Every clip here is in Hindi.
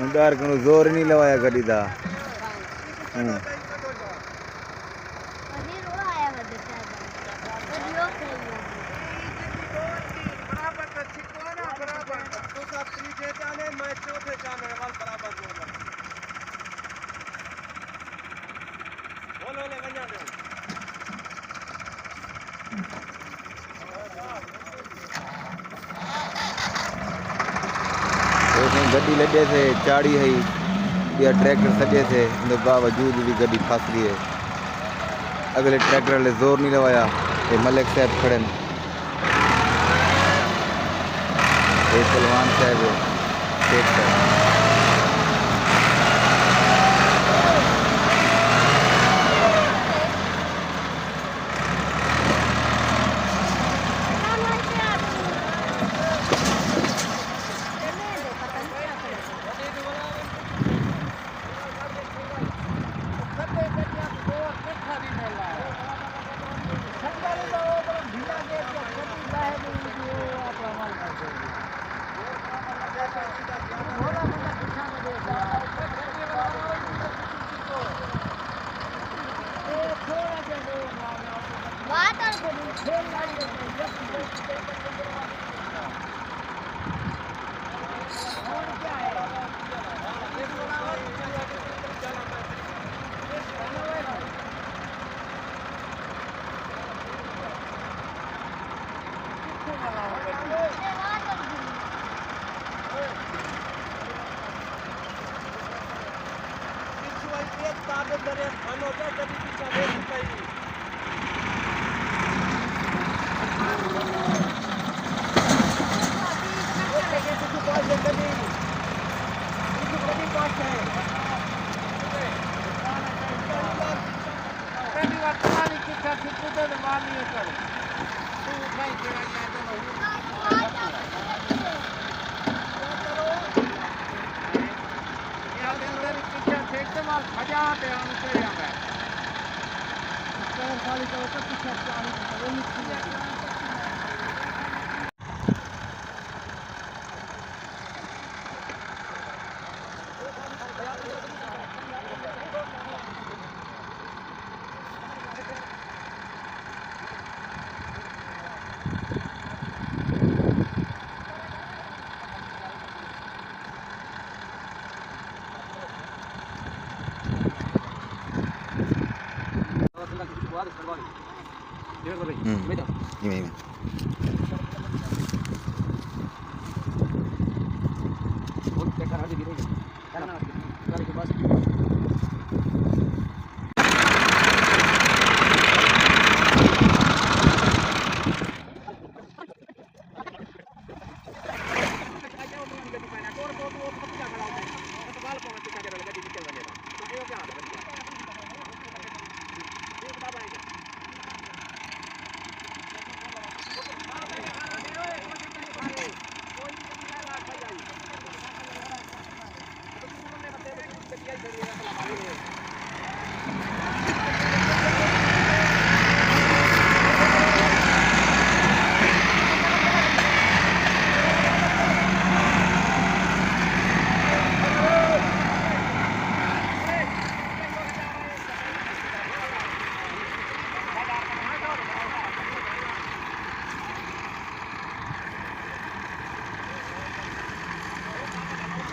ऊंडार को जोर नहीं लवाया गड्डी दा गड्डी लगे थे चाड़ी है या ट्रैक्टर सजे थे इनके बावजूद भी गड्डी फंस गई है। अगले ट्रैक्टर वाले जोर नहीं लवाया। ये मलिक साहब खड़े सलमान साहब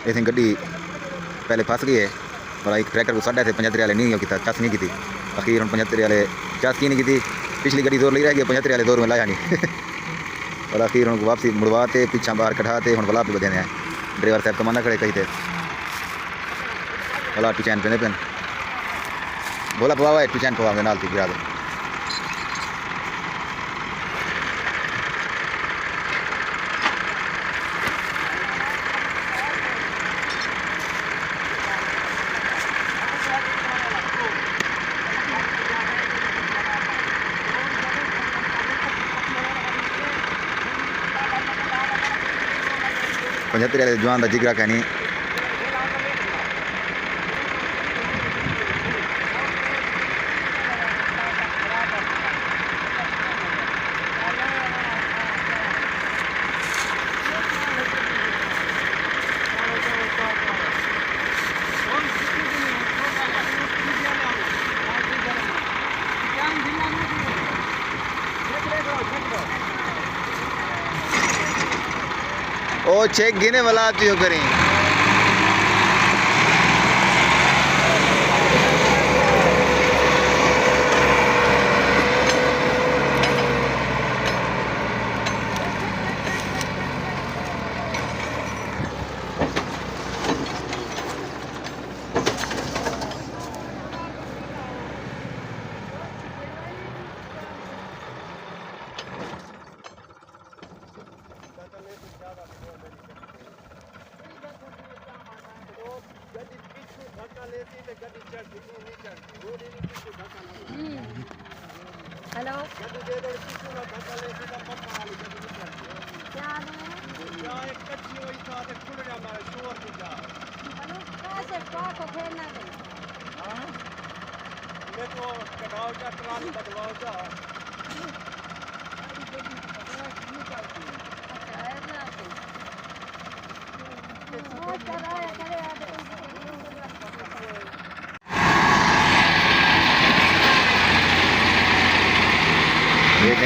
ऐसे गड्डी पहले फंस गई है बड़ा एक ट्रैक्टर को 75 वाले नहीं किया चस नहीं की अखीर हम 75 वाले चस की नहीं की पिछली गड्डी जोर लगी रह गई 75 वाले दौर में लाया नहीं और अखीर उनको वापसी मुड़वाते पीछा बाहर कटाते हम भला पे बधे हैं ड्राइवर साहब कमाना खड़े कही थे भला टू चैन पे पेन बोला पवा है टू चैन पवा नाल थी गिरा दे पंजहत्तर वाले जवान का जिगरा कहनी ओ चेक गिने वाला आती हो करें हेलो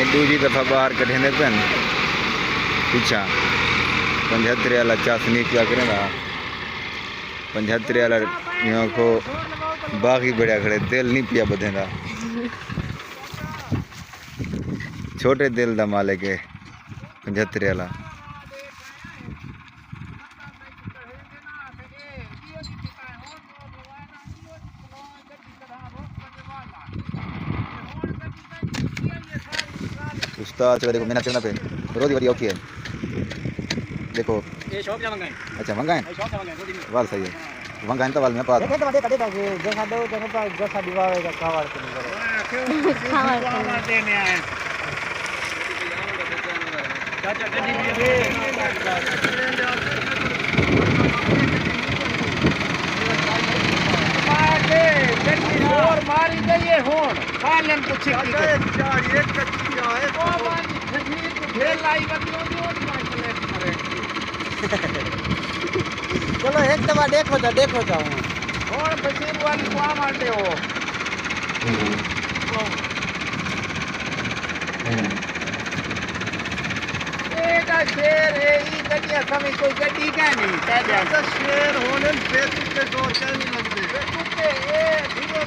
दूजी दफ़ा बाहर कढ़े पेन पीछा 75 वाला चस नहीं क्या करें 75 वाला यहाँ को बाकी बढ़िया खड़े दिल नहीं पिया बधेंदा छोटे दिल दा मालिक है 75 वाला उस्ताद चलो देखो मेहनत करना पे रोजी बड़ी औखी है देखो ये शॉप जा मंगाए अच्छा मंगाए शॉप जा मंगाए वाल सही है मंगाए तो वाल में पा देखे तो कदे बाकी जैसा दो जगह पर जैसा दीवार का कावड़ के नहीं खावड़ देने आए चाचा गड्डी और मारी गई होन कालम तो छिकी चाड़ी एक कच्ची आए ओ बानी खजीर को ढेर लाई बदलो दी और मार ले चलो एक दफा देखो जाऊं और बशीर वाली को मारते हो एका शेर है ई गड्डियां सभी कोई गड्डी का नहीं पहले तो शेर होने बेसिक पे जोर क्या नहीं लगते कुत्ते ए धीरे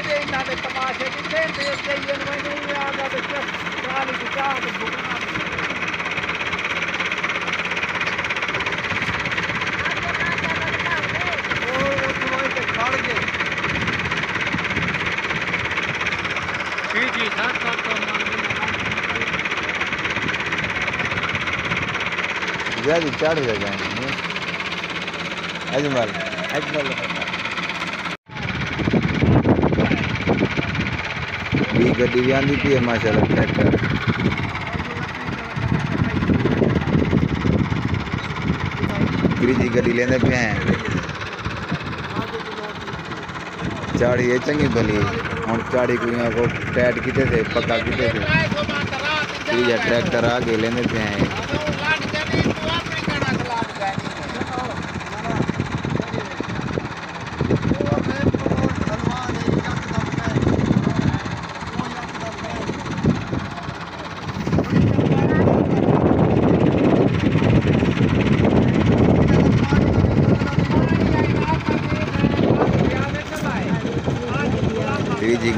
दे ना दे तमाशे कितने देर से ये नहीं आ गया तो गाली की चाह तो भूखना जी साथ ज्यादा चढ़ जाएगा अजमल ये गड्डी भी आंदी पी है माशाल्लाह ट्रैक्टर गिरी गड्डी लेने पे हैं चाड़ी है चंगी भली हम चाड़ी कुड़ियों को टाइट किते थे पक्का किते थे ये ट्रैक्टर आगे लेने पे हैं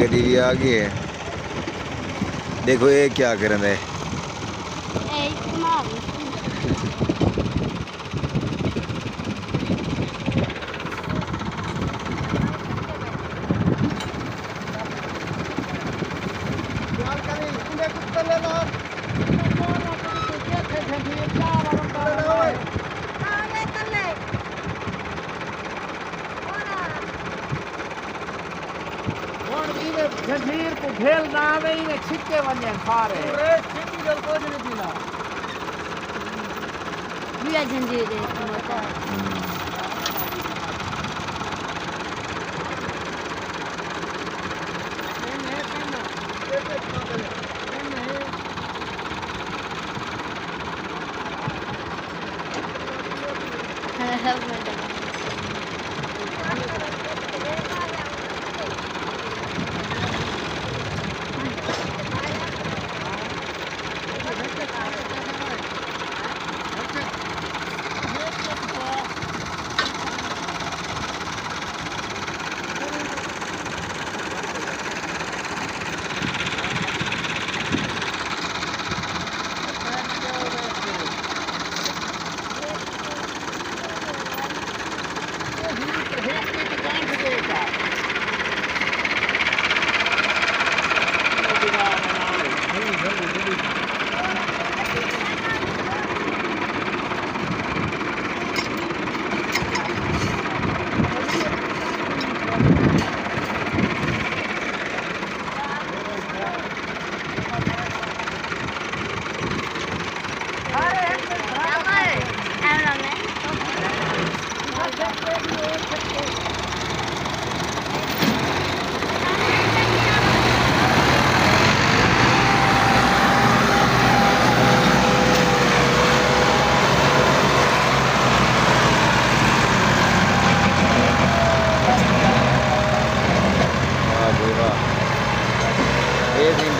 गड्डी भी आ गई है। देखो ये क्या कर रहे हैं। जंजीर को भेल ना नहीं ने छिक्के वने सारे छिक्की जल कुछ नहीं दिला ये जंजीर है मोटा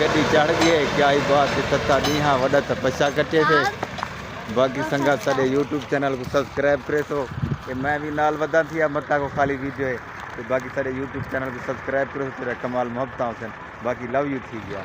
गड्डी चढ़ गई है क्या ही बात है। तत्ता दी हाँ वड़ा तपस्या कटे थे। बाकी संगत साडे यूट्यूब चैनल को सब्सक्राइब करे तो कि मैं भी नाल वदा थी मत्ता को खाली वीडियो है तो बाकी साडे यूट्यूब चैनल को सब्सक्राइब करो तेरा कमाल मोहब्बत बाकी लव यू थी गया।